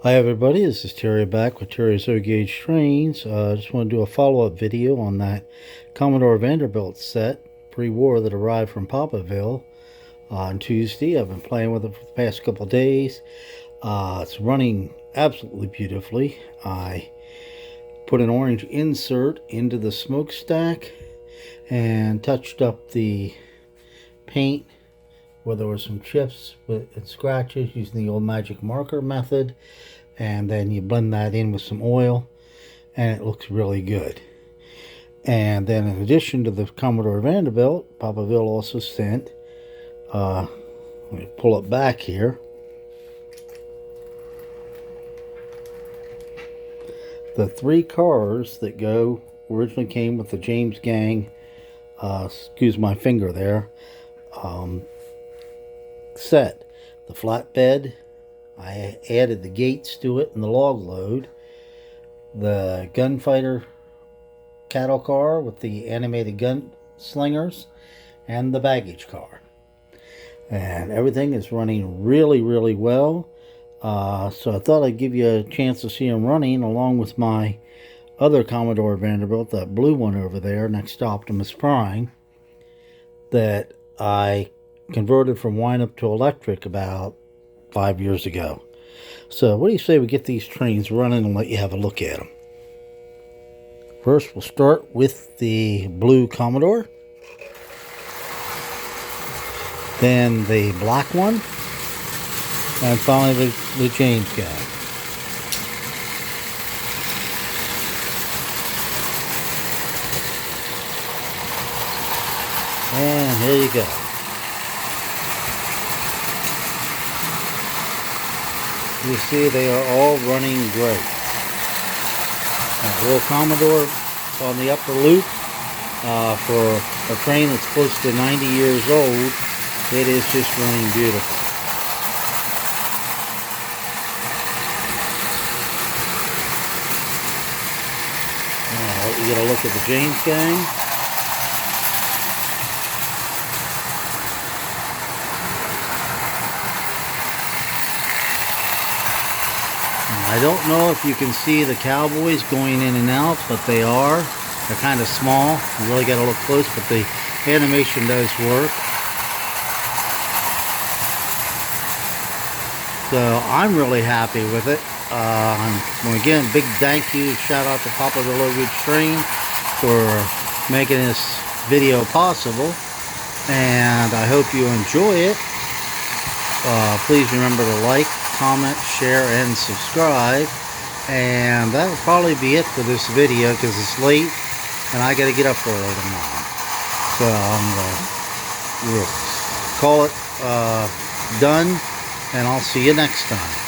Hi everybody, this is Terry back with Terry's O-Gauge Trains. I just want to do a follow-up video on that Commodore Vanderbilt set pre-war that arrived from Papaville on Tuesday. I've been playing with it for the past couple of days. It's running absolutely beautifully. I put an orange insert into the smokestack and touched up the paint where there were some chips and scratches using the old magic marker method, and then you blend that in with some oil and it looks really good. And then in addition to the Commodore Vanderbilt, Papaville also sent, let me pull it back here, the 3 cars that originally came with the James Gang, excuse my finger there, set. The flatbed, I added the gates to it and the log load, the gunfighter cattle car with the animated gun slingers, and the baggage car. And everything is running really well. So I thought I'd give you a chance to see them running along with my other Commodore Vanderbilt, that blue one over there next to Optimus Prime, that I converted from wind-up to electric about 5 years ago. So what do you say we get these trains running and let you have a look at them? First we'll start with the blue Commodore, then the black one, and finally the James Gang. And here you go. You see they are all running great. Little Commodore on the upper loop, for a train that's close to 90 years old, it is just running beautiful. Now you get a look at the James Gang. I don't know if you can see the cowboys going in and out, but they are. They're kind of small. You really got to look close, but the animation does work. So I'm really happy with it. Again, big thank you, shout out to Papaville O-Gauge Train for making this video possible, and I hope you enjoy it. Please remember to like, comment, share, and subscribe. And that'll probably be it for this video because it's late and I gotta get up early tomorrow. So I'm gonna call it done, and I'll see you next time.